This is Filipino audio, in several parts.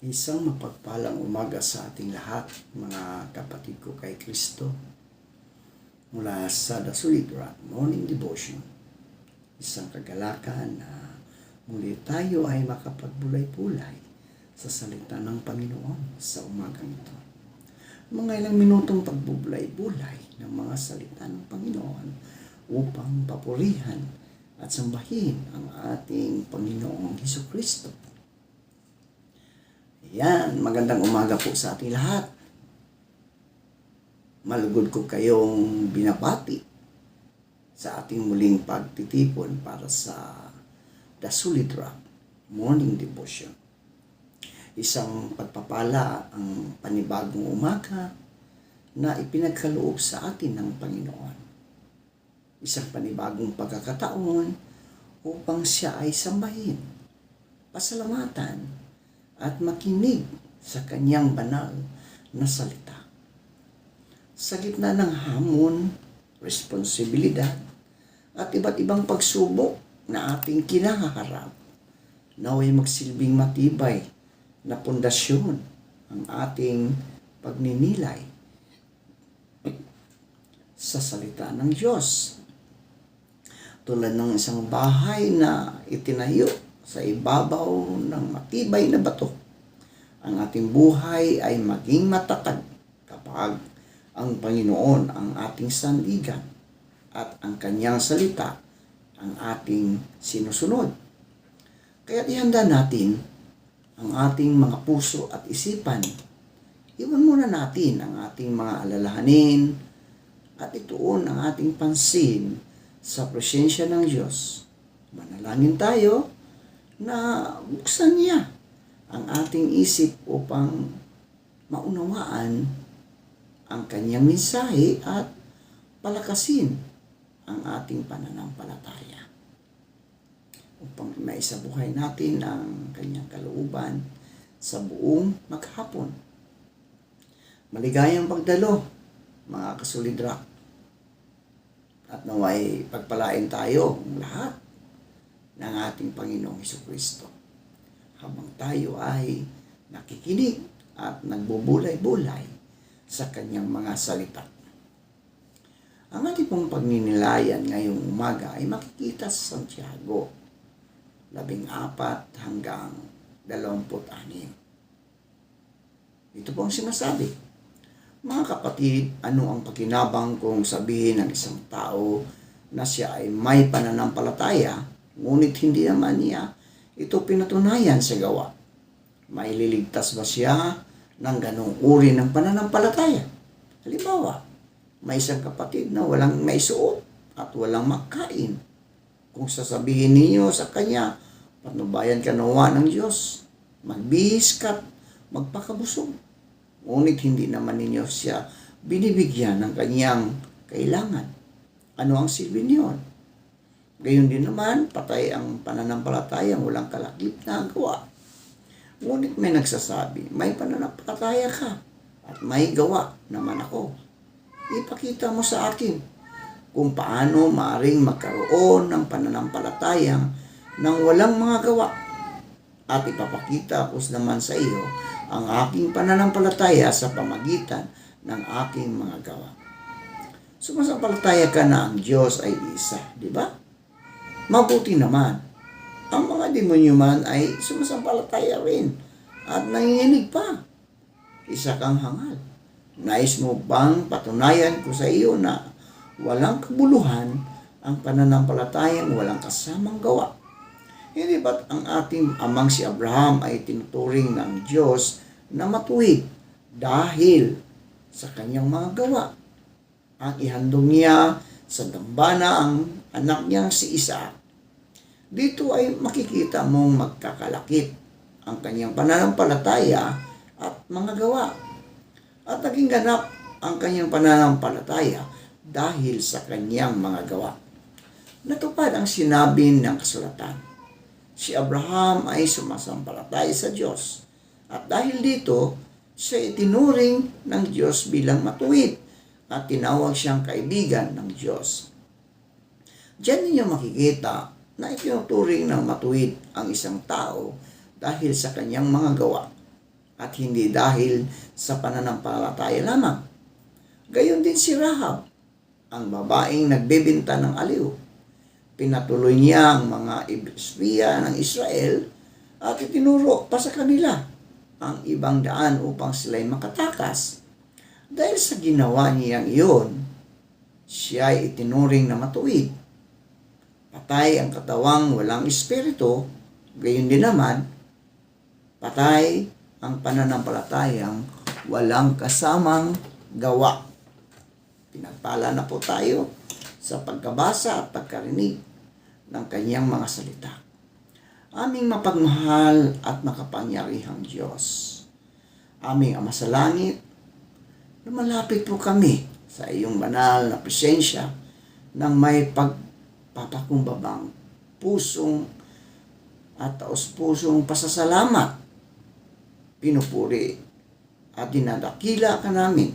Isang mapagpalang umaga sa ating lahat, mga kapatid ko kay Kristo. Mula sa The Solid Rock Morning Devotion, isang kagalakan na muli tayo ay makapagbulay-bulay sa salita ng Panginoon sa umagang ito. Mga ilang minutong pagbubulay-bulay ng mga salita ng Panginoon upang papurihan at sambahin ang ating Panginoong Hesukristo. Yan, magandang umaga po sa ating lahat. Malugod ko kayong binabati sa ating muling pagtitipon para sa The Solid Rock Morning Devotion. Isang pagpapala ang panibagong umaga na ipinagkaloob sa atin ng Panginoon. Isang panibagong pagkakataon upang siya ay sambahin, pasalamatan, at makinig sa kanyang banal na salita. Sa gitna ng hamon, responsibilidad, at iba't ibang pagsubok na ating kinaharap, naway magsilbing matibay na pundasyon ang ating pagninilay sa salita ng Diyos. Tulad ng isang bahay na itinayo sa ibabaw ng matibay na bato, ang ating buhay ay maging matatag kapag ang Panginoon ang ating sandigan at ang kanyang salita ang ating sinusunod. Kaya ihanda natin ang ating mga puso at isipan. Iwan muna natin ang ating mga alalahanin at ituon ang ating pansin sa presensya ng Diyos. Manalangin tayo na buksan niya ang ating isip upang maunawaan ang kanyang mensahe at palakasin ang ating pananampalataya upang maisabuhay natin ang kanyang kalooban sa buong maghapon. Maligayang pagdalo, mga kasolidrak, at naway pagpalain tayo lahat ng ating Panginoong Hesukristo habang tayo ay nakikinig at nagbubulay-bulay sa kanyang mga salita. Ang ating pong pagninilayan ngayong umaga ay makikita sa Santiago 14 hanggang 26. Ito pong sinasabi, mga kapatid, ano ang pakinabang kung sabihin ng isang tao na siya ay may pananampalataya, ngunit hindi naman niya ito pinatunayan sa gawa? May liligtas ba siya ng ganong uri ng pananampalataya? Halimbawa, may isang kapatid na walang maisuot at walang makain. Kung sasabihin ninyo sa kanya, patnubayan ka nawa ng Diyos, magbihis ka't magpakabusog, ngunit hindi naman ninyo siya binibigyan ng kanyang kailangan, ano ang silbi niyon? Gayon din naman, patay ang pananampalatayang walang kalakip na gawa. Ngunit may nagsasabi, may pananampalataya ka at may gawa naman ako. Ipakita mo sa akin kung paano maaring magkaroon ng pananampalatayang nang walang mga gawa. At ipapakita ko naman sa iyo ang aking pananampalataya sa pamagitan ng aking mga gawa. Sumasampalataya ka na ang Diyos ay isa, di ba? Mabuti naman, ang mga demonyo man ay sumasampalataya rin at nanginginig pa. Isa kang hangal. Nais mo bang patunayan ko sa iyo na walang kabuluhan ang pananampalatayang walang kasamang gawa? Hindi ba't ang ating amang si Abraham ay tinuturing ng Diyos na matuwid dahil sa kanyang mga gawa? Ang ihandog niya sa dambana ang anak niyang si Isaac. Dito ay makikita mong magkakalakip ang kanyang pananampalataya at mga gawa. At naging ganap ang kanyang pananampalataya dahil sa kanyang mga gawa. Natupad ang sinabi ng kasulatan. Si Abraham ay sumasampalataya sa Diyos. At dahil dito, siya itinuring ng Diyos bilang matuwid at tinawag siyang kaibigan ng Diyos. Diyan ninyo makikita na itinuturing ng matuwid ang isang tao dahil sa kanyang mga gawa. at hindi dahil sa pananampalataya lamang. Gayon din si Rahab, ang babaeng nagbebenta ng aliw. Pinatuloy niya ang mga espiya ng Israel at itinuro pa sa kanila ang ibang daan upang sila'y makatakas. Dahil sa ginawa niyang iyon, siya ay itinuring na matuwid. Patay ang katawang walang espiritu, gayon din naman, patay ang pananampalatayang walang kasamang gawa. Pinagpala na po tayo sa pagkabasa at pagkarinig ng kanyang mga salita. Aming mapagmahal at makapangyarihang Diyos, aming Ama sa langit, lumalapit po kami sa iyong banal na presensya ng may pagpapakumbabang pusong at taos-pusong pasasalamat. Pinupuri at dinadakila ka namin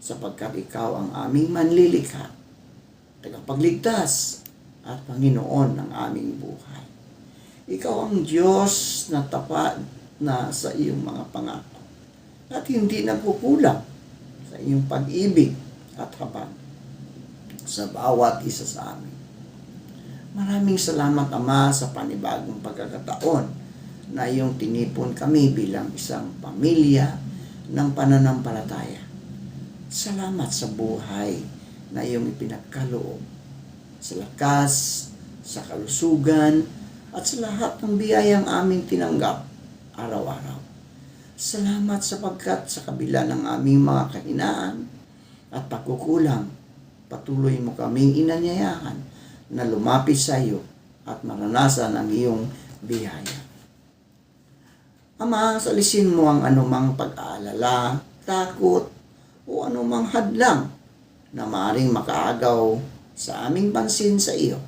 sapagkat ikaw ang aming manlilikha, tagapagligtas at Panginoon ng aming buhay. Ikaw ang Diyos na tapat na sa iyong mga pangako at hindi nagkukulang sa iyong pag-ibig at habag sa bawat isa sa amin. Maraming salamat, Ama, sa panibagong pagkakataon na iyong tinipon kami bilang isang pamilya ng pananampalataya. Salamat sa buhay na iyong ipinagkaloob, sa lakas, sa kalusugan, at sa lahat ng biyayang aming tinanggap araw-araw. Salamat sapagkat sa kabila ng aming mga kahinaan at pagkukulang, patuloy mo kaming inanyayahan na lumapit sa iyo at maranasan ang iyong biyaya. Ama, salisin mo ang anumang pag-aalala, takot, o anumang hadlang na maaaring makaagaw sa aming pansin sa iyo.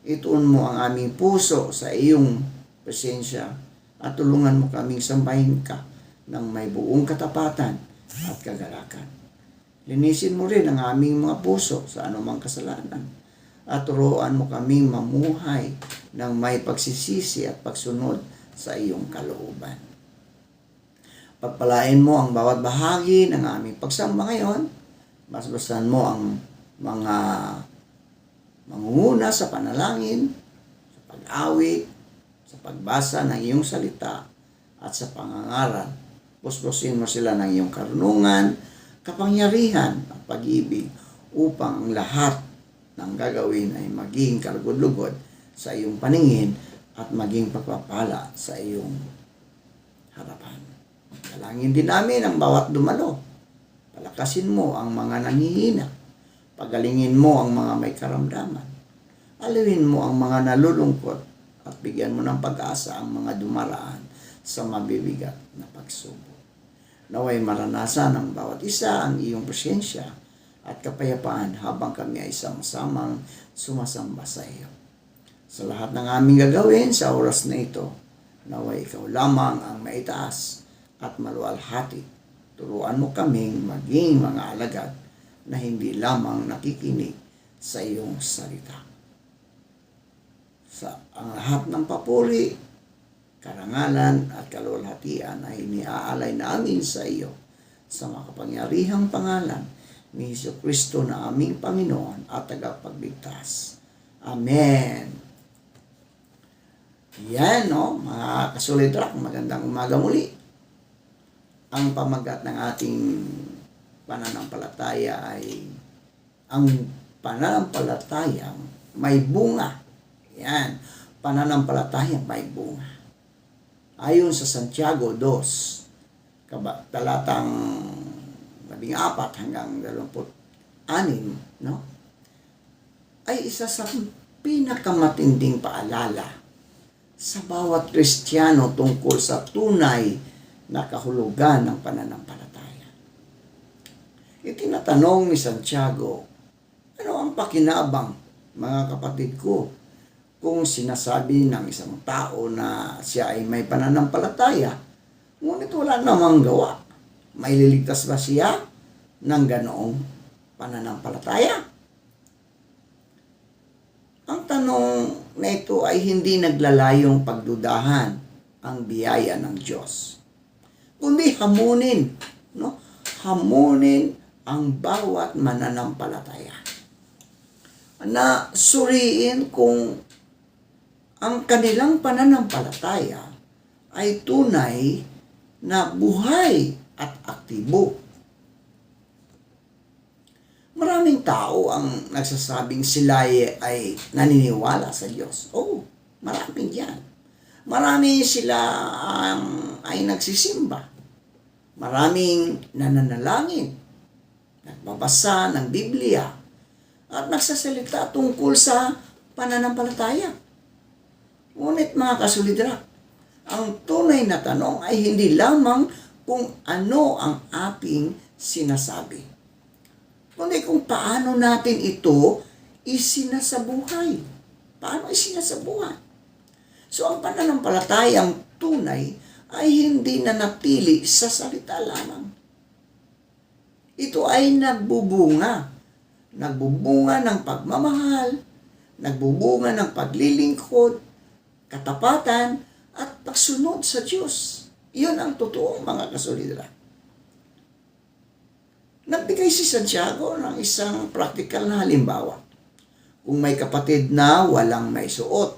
Ituon mo ang aming puso sa iyong presensya at tulungan mo kaming sambahin ka ng may buong katapatan at kagalakan. Linisin mo rin ang aming mga puso sa anumang kasalanan at turuan mo kaming mamuhay ng may pagsisisi at pagsunod sa iyong kalooban. Pagpalain mo ang bawat bahagi ng aming pagsamba ngayon. Basbasan mo ang mga mangunguna sa panalangin, sa pag-awit, sa pagbasa ng iyong salita, at sa pangangaral. Puspusin mo sila ng iyong karunungan, kapangyarihan at pag-ibig upang ang lahat ng gagawin ay maging kalugod-lugod sa iyong paningin at maging pagpapala sa iyong harapan. Dalangin din namin ang bawat dumalo. Palakasin mo ang mga nanghihina. Pagalingin mo ang mga may karamdaman. Aliwin mo ang mga nalulungkot at bigyan mo ng pag-asa ang mga dumaraan sa mabibigat na pagsubok. Naway maranasan ng bawat isa ang iyong presensya at kapayapaan habang kami ay sama-samang sumasamba sa iyo. Sa lahat ng aming gagawin sa oras na ito, naway ikaw lamang ang maitaas at maluwalhati. Turuan mo kaming maging mga alagad na hindi lamang nakikinig sa iyong salita. Sa ang lahat ng papuri, karangalan at kaluwalhatian ay iniaalay namin sa iyo sa makapangyarihang pangalan ni Jesucristo na aming Panginoon at tagapagligtas. Amen. Yan, no? Mga kasulidrak, magandang umaga muli. Ang pamagat ng ating pananampalataya ay ang pananampalatayang may bunga. Yan, pananampalatayang may bunga. Ayon sa Santiago 2, talatang 14 hanggang 26, no? Ay isa sa pinakamatinding paalala sa bawat Kristiyano tungkol sa tunay na kahulugan ng pananampalataya. Itinatanong ni Santiago, ano ang pakinabang, mga kapatid ko, kung sinasabi ng isang tao na siya ay may pananampalataya, ngunit wala namang gawa? May liligtas ba siya ng ganoong pananampalataya? Ang tanong na ito ay hindi naglalayong pagdudahan ang biyaya ng Diyos, kundi hamunin, no? Hamunin ang bawat mananampalataya. Na suriin kung ang kanilang pananampalataya ay tunay na buhay at aktibo. Maraming tao ang nagsasabing sila ay naniniwala sa Diyos. Oo, maraming yan. Marami sila ay nagsisimba. Maraming nananalangin, nagbabasa ng Biblia, at nagsasalita tungkol sa pananampalataya. Ngunit mga kasulidra, ang tunay na tanong ay hindi lamang kung ano ang ating sinasabi, kundi kung paano natin ito isinasabuhay. Paano isinasabuhay? So ang pananampalatayang tunay ay hindi nanatili sa salita lamang. Ito ay nagbubunga. Nagbubunga ng pagmamahal, nagbubunga ng paglilingkod, katapatan, at pagsunod sa Diyos. Iyon ang totoong mga kasolidra. Nagbigay si Santiago ng isang practical na halimbawa. Kung may kapatid na walang may suot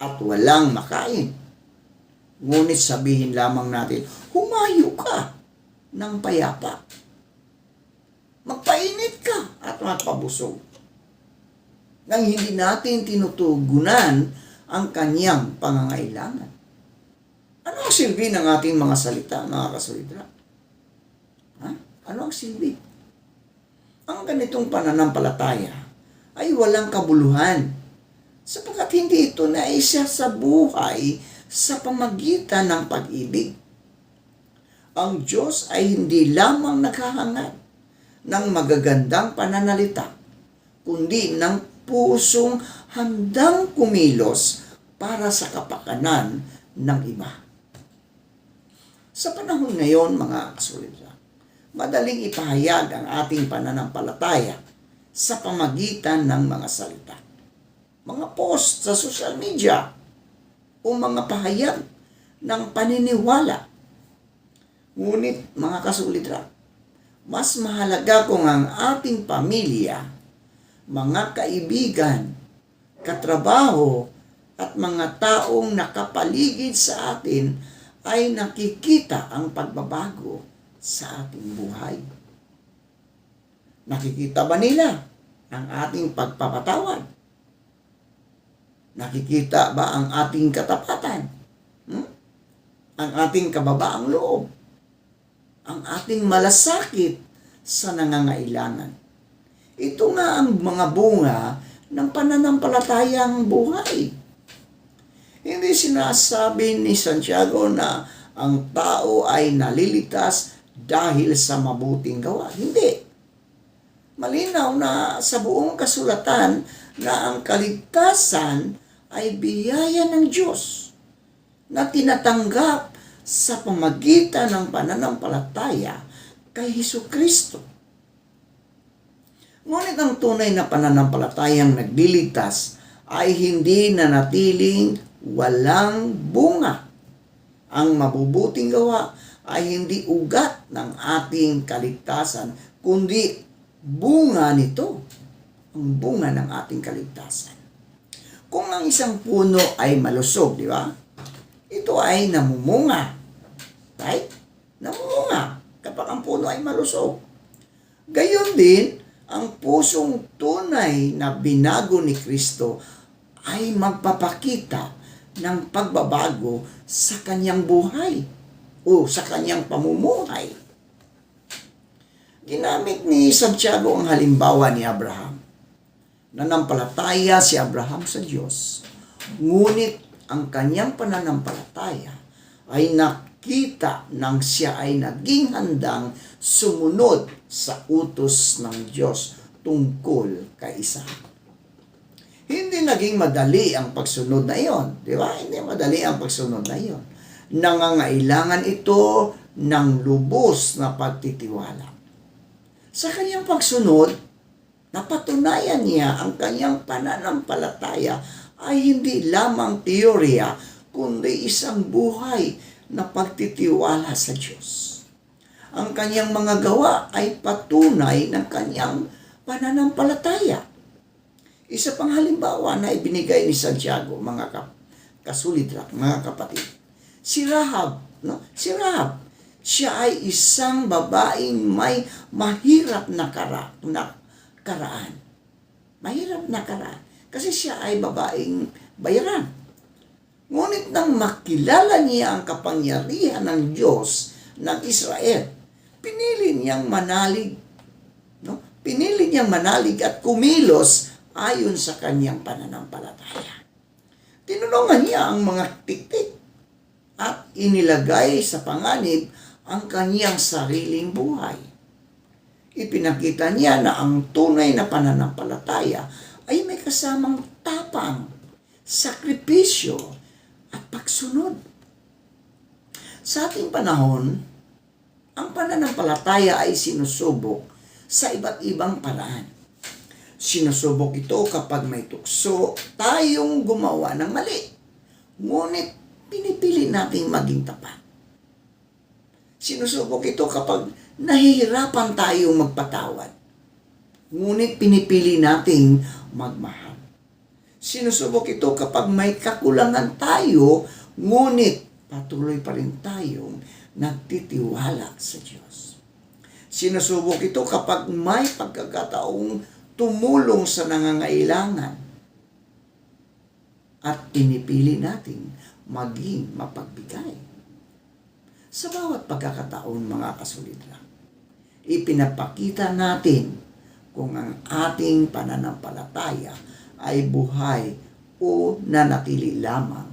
at walang makain, ngunit sabihin lamang natin, humayo ka ng payapa. Magpainit ka at magpabusog. Nang hindi natin tinutugunan ang kanyang pangangailangan. Ano ang silbi ng ating mga salita, mga kasolidra? Ano ang silbi? Ang ganitong pananampalataya ay walang kabuluhan sapagkat hindi ito naisa sa buhay sa pamagitan ng pag-ibig. Ang Diyos ay hindi lamang naghahangad ng magagandang pananalita, kundi ng pusong handang kumilos para sa kapakanan ng iba. Sa panahon ngayon, mga kasolidra, madaling ipahayag ang ating pananampalataya sa pamagitan ng mga salita. Mga post sa social media o mga pahayag ng paniniwala. Ngunit, mga kasolidra, mas mahalaga kung ang ating pamilya, mga kaibigan, katrabaho, at mga taong nakapaligid sa atin ay nakikita ang pagbabago sa ating buhay. Nakikita ba nila ang ating pagpapatawad? Nakikita ba ang ating katapatan? Ang ating kababaang loob? Ang ating malasakit sa nangangailangan? Ito nga ang mga bunga ng pananampalatayang buhay. Hindi sinasabi ni Santiago na ang tao ay nalilitas dahil sa mabuting gawa. Hindi. Malinaw na sa buong kasulatan na ang kaligtasan ay biyaya ng Diyos na tinatanggap sa pamagitan ng pananampalataya kay Hesukristo. Ngunit ang tunay na pananampalatayang nagliligtas ay hindi nanatiling walang bunga. Ang mabubuting gawa ay hindi ugat ng ating kaligtasan, kundi bunga nito, ang bunga ng ating kaligtasan. Kung ang isang puno ay malusog, di ba? Ito ay namumunga. Right? Namumunga kapag ang puno ay malusog. Gayon din, ang pusong tunay na binago ni Kristo ay magpapakita ng pagbabago sa kanyang buhay o sa kanyang pamumuhay. Ginamit ni Santiago ang halimbawa ni Abraham. Nanampalataya si Abraham sa Diyos, ngunit ang kanyang pananampalataya ay nakita nang siya ay naging handang sumunod sa utos ng Diyos tungkol kay Isaac. Hindi naging madali ang pagsunod na iyon. Di ba? Hindi madali ang pagsunod na iyon. Nangangailangan ito ng lubos na pagtitiwala. Sa kanyang pagsunod, napatunayan niya ang kanyang pananampalataya ay hindi lamang teorya, kundi isang buhay na pagtitiwala sa Diyos. Ang kanyang mga gawa ay patunay ng kanyang pananampalataya. Isa pang halimbawa na ibinigay ni Santiago, mga kasulidrak, mga kapatid. Si Rahab, no? Si Rahab, siya ay isang babaeng may mahirap na karaan. Mahirap na karaan. Kasi siya ay babaeng bayaran. Ngunit nang makilala niya ang kapangyarihan ng Diyos ng Israel, pinili niyang manalig. No? Pinili niyang manalig at kumilos ayon sa kanyang pananampalataya. Tinulungan niya ang mga tiktik at inilagay sa panganib ang kanyang sariling buhay. Ipinakita niya na ang tunay na pananampalataya ay may kasamang tapang, sakripisyo, at pagsunod. Sa ating panahon, ang pananampalataya ay sinusubok sa iba't ibang paraan. Sinusubok ito kapag may tukso tayong gumawa ng mali. Ngunit pinipili nating maging tapat. Sinusubok ito kapag nahihirapan tayong magpatawad. Ngunit pinipili nating magmahal. Sinusubok ito kapag may kakulangan tayo, ngunit patuloy pa rin tayong nagtitiwala sa Diyos. Sinusubok ito kapag may pagkakataong tumulong sa nangangailangan at pinipili nating maging mapagbigay. Sa bawat pagkakataon, mga kasulidrak, ipinapakita natin kung ang ating pananampalataya ay buhay o nanatili lamang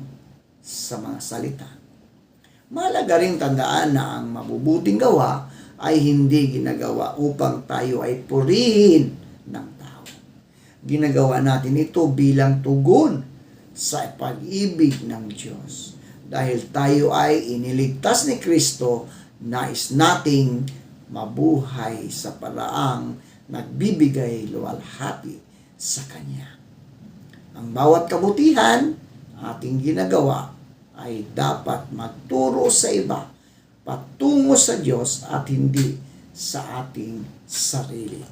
sa mga salita. Mahalaga ring tandaan na ang mabubuting gawa ay hindi ginagawa upang tayo ay purihin ng tao. Ginagawa natin ito bilang tugon sa pag-ibig ng Diyos. Dahil tayo ay iniligtas ni Kristo, nais nating mabuhay sa paraang nagbibigay luwalhati sa Kanya. Ang bawat kabutihan ating ginagawa ay dapat magturo sa iba, patungo sa Diyos at hindi sa ating sarili.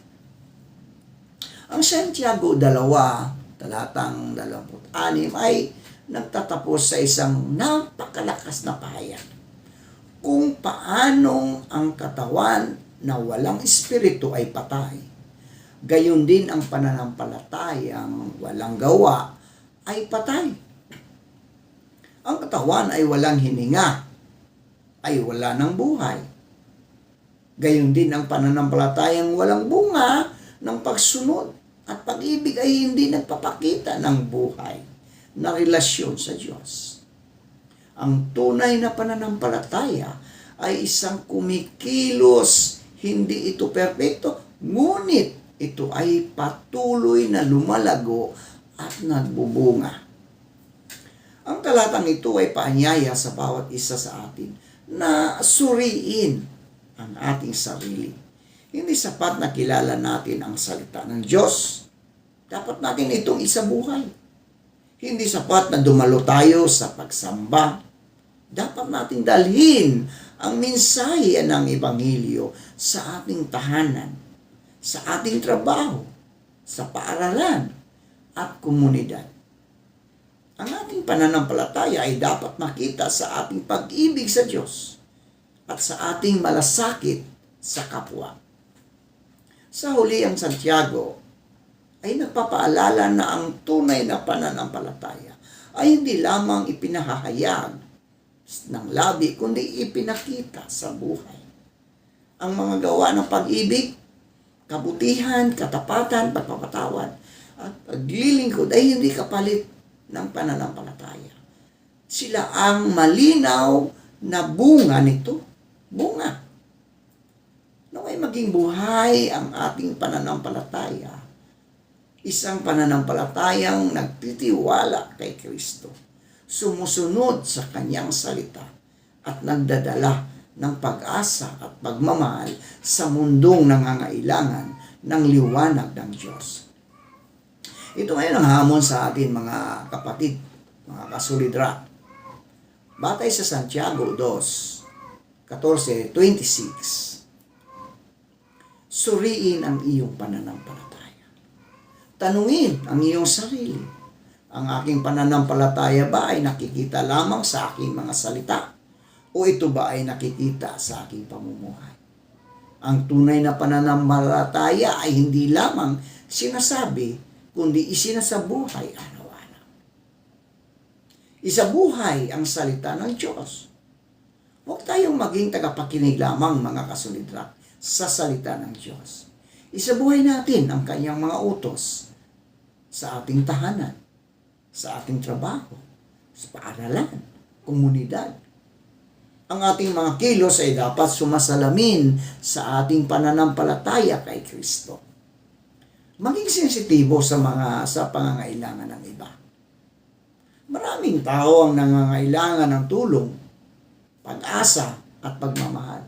Ang Santiago 2, talatang 26 ay nagtatapos sa isang napakalakas na pahayag kung paanong ang katawan na walang espiritu ay patay. Gayon din ang pananampalatayang walang gawa ay patay. Ang katawan ay walang hininga, ay wala ng buhay. Gayon din ang pananampalatayang walang bunga ng pagsunod at pag-ibig ay hindi nagpapakita ng buhay na relasyon sa Diyos. Ang tunay na pananampalataya ay isang kumikilos, hindi ito perpekto, ngunit ito ay patuloy na lumalago at nagbubunga. Ang talatang ito ay paanyaya sa bawat isa sa atin na suriin ang ating sarili. Hindi sapat na kilala natin ang salita ng Diyos. Dapat natin itong isabuhay. Hindi sapat na dumalo tayo sa pagsamba. Dapat nating dalhin ang mensahe ng Ebanghelyo sa ating tahanan, sa ating trabaho, sa paaralan at komunidad. Ang ating pananampalataya ay dapat makita sa ating pag-ibig sa Diyos at sa ating malasakit sa kapwa. Sa huli, ang Santiago ay nagpapaalala na ang tunay na pananampalataya ay hindi lamang ipinahahayag ng labi, kundi ipinakita sa buhay. Ang mga gawa ng pag-ibig, kabutihan, katapatan, pagpapatawad, at paglilingkod ay hindi kapalit ng pananampalataya. Sila ang malinaw na bunga nito. Bunga. Naway maging buhay ang ating pananampalataya. Isang pananampalatayang nagtitiwala kay Kristo, sumusunod sa Kanyang salita, at nagdadala ng pag-asa at pagmamahal sa mundong nangangailangan ng liwanag ng Diyos. Ito ngayon ang hamon sa atin, mga kapatid, mga kasulidra. Batay sa Santiago 2:14-26, suriin ang iyong pananampalataya. Tanungin ang iyong sarili, ang aking pananampalataya ba ay nakikita lamang sa aking mga salita? O ito ba ay nakikita sa aking pamumuhay? Ang tunay na pananampalataya ay hindi lamang sinasabi, kundi isinasabuhay araw-araw. Isabuhay ang salita ng Diyos. Huwag tayong maging tagapakinig lamang, mga kasulidrak, sa salita ng Diyos. Isabuhay natin ang kanyang mga utos sa ating tahanan, sa ating trabaho, sa paaralan, komunidad. Ang ating mga kilos ay dapat sumasalamin sa ating pananampalataya kay Kristo. Maging sensitibo sa pangangailangan ng iba. Maraming tao ang nangangailangan ng tulong, pag-asa at pagmamahal.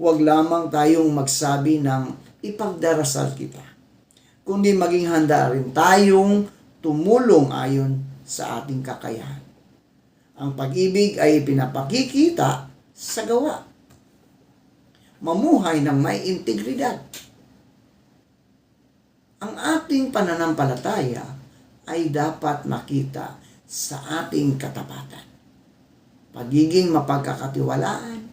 Huwag lamang tayong magsabi ng ipagdarasal kita, kundi maging handa rin tayong tumulong ayon sa ating kakayahan. Ang pag-ibig ay pinapakikita sa gawa. Mamuhay ng may integridad. Ang ating pananampalataya ay dapat makita sa ating katapatan, pagiging mapagkakatiwalaan,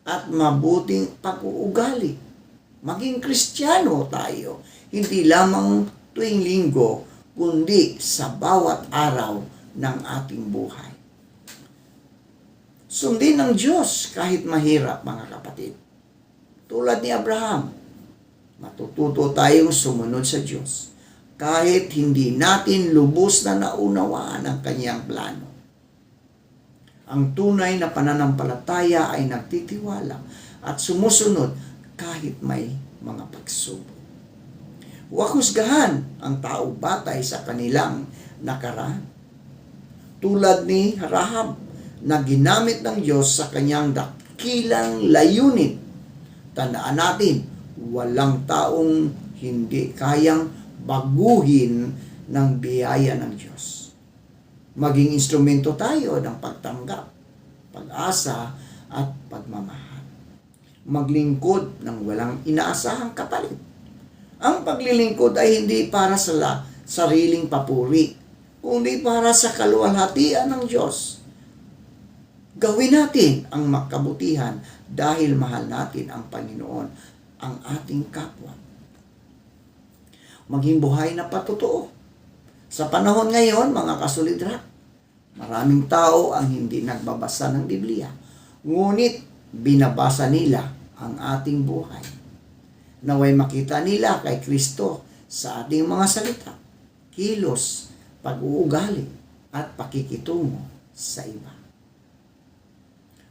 at mabuting pag-uugali. Maging Kristiyano tayo, hindi lamang tuwing linggo, kundi sa bawat araw ng ating buhay. Sundin ng Diyos kahit mahirap, mga kapatid. Tulad ni Abraham, matututo tayong sumunod sa Diyos kahit hindi natin lubos na naunawaan ang kanyang plano. Ang tunay na pananampalataya ay nagtitiwala at sumusunod kahit may mga pagsubok. Huwag husgahan ang tao batay sa kanilang nakaraan. Tulad ni Rahab, na ginamit ng Diyos sa kanyang dakilang layunin. Tandaan natin, walang taong hindi kayang baguhin ng biyaya ng Diyos. Maging instrumento tayo ng pagtanggap, pag-asa at pagmamahal. Maglingkod ng walang inaasahang kapalit. Ang paglilingkod ay hindi para sa sariling papuri, kundi para sa kaluwalhatian ng Diyos. Gawin natin ang makabutihan dahil mahal natin ang Panginoon, ang ating kapwa. Maging buhay na patotoo. Sa panahon ngayon, mga kasulidrak, maraming tao ang hindi nagbabasa ng Biblia, ngunit binabasa nila ang ating buhay. Naway makita nila kay Kristo sa ating mga salita, kilos, pag-uugali, at pakikitungo sa iba.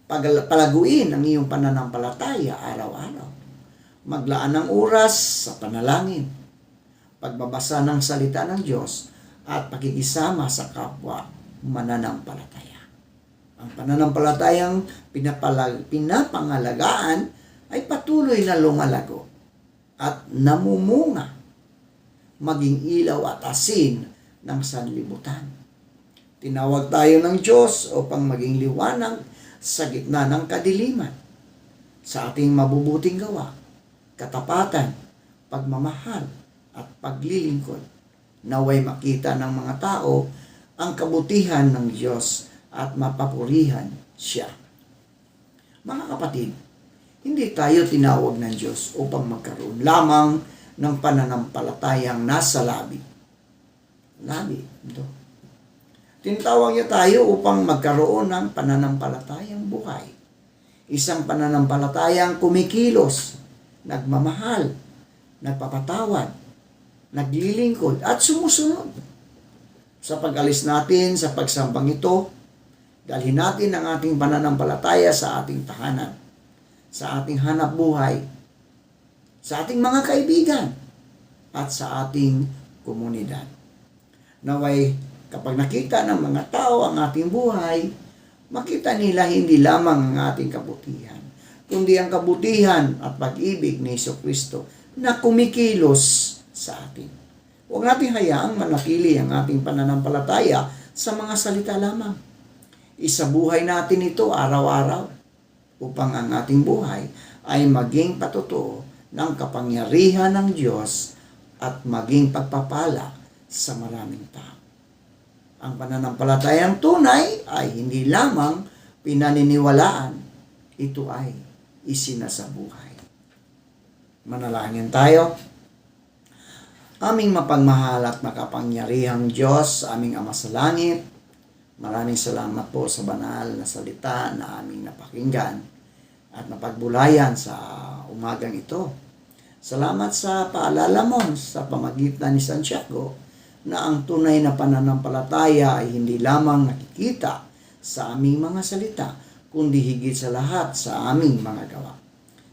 Palaguin ang iyong pananampalataya araw-araw. Maglaan ng oras sa panalangin, pagbabasa ng salita ng Diyos, at pakikisama sa kapwa mananampalataya. Ang pananampalatayang pinapangalagaan ay patuloy na lumalago at namumunga, maging ilaw at asin ng sanlibutan. Tinawag tayo ng Diyos upang maging liwanag sa gitna ng kadiliman, sa ating mabubuting gawa, katapatan, pagmamahal, at paglilingkod. Naway makita ng mga tao ang kabutihan ng Diyos at mapapurihan siya. Mga kapatid, hindi tayo tinawag ng Diyos upang magkaroon lamang ng pananampalatayang nasa labi. Labi, ito. Tinatawag niya tayo upang magkaroon ng pananampalatayang buhay. Isang pananampalatayang kumikilos, nagmamahal, nagpapatawad, naglilingkod, at sumusunod. Sa pag-alis natin sa pagsambang ito, dalhin natin ang ating pananampalataya sa ating tahanan, sa ating hanap buhay, sa ating mga kaibigan, at sa ating komunidad. Naway, kapag nakita ng mga tao ang ating buhay, makita nila hindi lamang ang ating kabutihan, kundi ang kabutihan at pag-ibig ni Jesucristo na kumikilos sa atin. Huwag natin hayaang manatili ang ating pananampalataya sa mga salita lamang. Isabuhay natin ito araw-araw upang ang ating buhay ay maging patotoo ng kapangyarihan ng Diyos at maging pagpapala sa maraming tao. Ang pananampalatayang tunay ay hindi lamang pinaniniwalaan, ito ay isinasabuhay. Manalangin tayo. Aming mapagmahal at makapangyarihang Diyos, aming Ama sa langit, maraming salamat po sa banal na salita na aming napakinggan at napagbulayan sa umagang ito. Salamat sa paalala mo sa pamagitan ni Santiago na ang tunay na pananampalataya ay hindi lamang nakikita sa aming mga salita, kundi higit sa lahat sa aming mga gawa.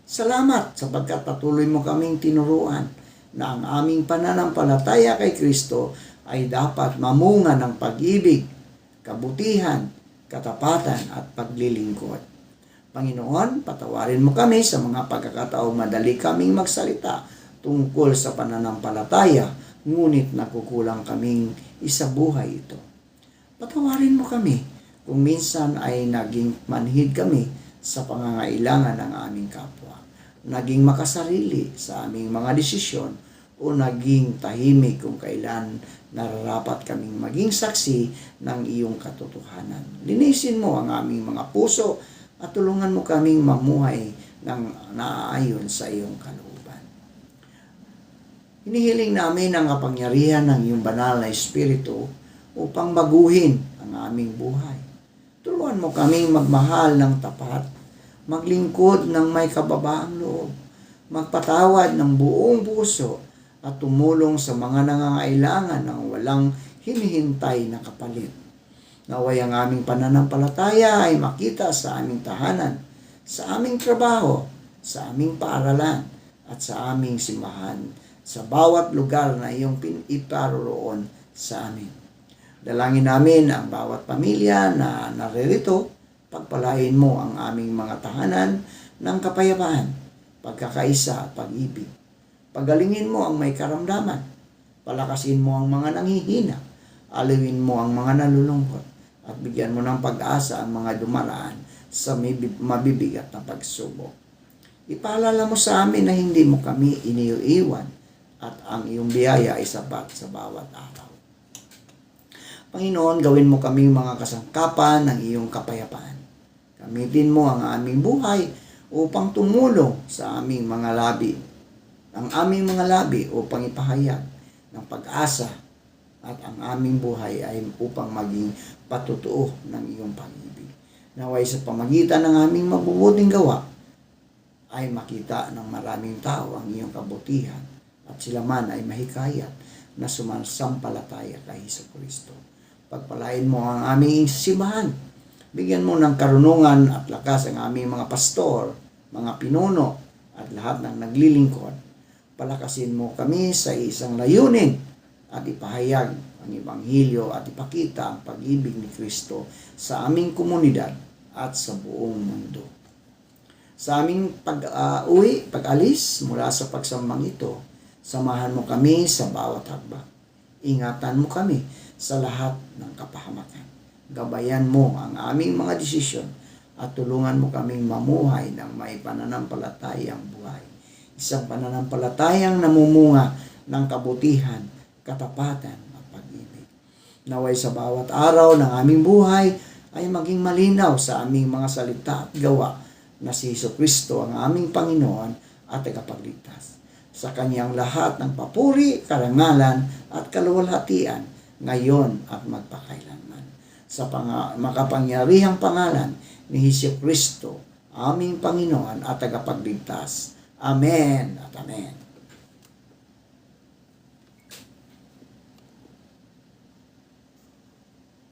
Salamat sapagkat patuloy mo kaming tinuruan na ang aming pananampalataya kay Kristo ay dapat mamunga ng pag-ibig, kabutihan, katapatan at paglilingkod. Panginoon, patawarin mo kami sa mga pagkakataong madali kaming magsalita tungkol sa pananampalataya, ngunit nakukulang kaming isabuhay ito. Patawarin mo kami kung minsan ay naging manhid kami sa pangangailangan ng aming kapwa, naging makasarili sa aming mga desisyon, o naging tahimik kung kailan nararapat kaming maging saksi ng iyong katotohanan. Linisin mo ang aming mga puso at tulungan mo kaming mamuhay ng naaayon sa iyong kalooban. Hinihiling namin ang kapangyarihan ng iyong banal na Espiritu upang baguhin ang aming buhay. Tulungan mo kaming magmahal ng tapat, maglingkod ng may kababaang loob, magpatawad ng buong puso, at tumulong sa mga nangangailangan ng walang hinihintay na kapalit. Naway ang aming pananampalataya ay makita sa aming tahanan, sa aming trabaho, sa aming paaralan, at sa aming simbahan, sa bawat lugar na iyong iparoroon sa amin. Dalangin namin ang bawat pamilya na naririto, pagpalain mo ang aming mga tahanan ng kapayapaan, pagkakaisa at pag-ibig. Pagalingin mo ang may karamdaman, palakasin mo ang mga nanghihina, aliwin mo ang mga nalulungkot, at bigyan mo ng pag-asa ang mga dumaraan sa mabibigat na pagsubok. Ipaalala mo sa amin na hindi mo kami iniiwan at ang iyong biyaya ay sapat sa bawat araw. Panginoon, gawin mo kaming mga kasangkapan ng iyong kapayapaan. Gamitin mo ang aming buhay upang tumulong sa aming mga labi, upang ipahayag ng pag-asa at ang aming buhay ay upang maging patutuo ng iyong pag-ibig. Naway sa pamagitan ng aming mabubuting gawa ay makita ng maraming tao ang iyong kabutihan at sila man ay mahikayat na sumasampalataya kay Jesucristo. Pagpalain mo ang aming simbahan. Bigyan mo ng karunungan at lakas ang aming mga pastor, mga pinuno at lahat ng naglilingkod. Palakasin mo kami sa isang layunin at ipahayag ang Ebanghelyo at ipakita ang pag-ibig ni Kristo sa aming komunidad at sa buong mundo. Sa aming pag-alis mula sa pagsambang ito, samahan mo kami sa bawat hakbang. Ingatan mo kami sa lahat ng kapahamakan. Gabayan mo ang aming mga desisyon at tulungan mo kaming mamuhay ng may pananampalatayang buhay. Isang pananampalatayang namumunga ng kabutihan, katapatan at pag-ibig. Naway sa bawat araw ng aming buhay ay maging malinaw sa aming mga salita at gawa na si Jesucristo ang aming Panginoon at tagapagligtas. Sa kanyang lahat ng papuri, karangalan at kaluwalhatian ngayon at magpakailanman. Sa makapangyarihang pangalan ni Jesucristo, aming Panginoon at tagapagligtas. Amen at amen.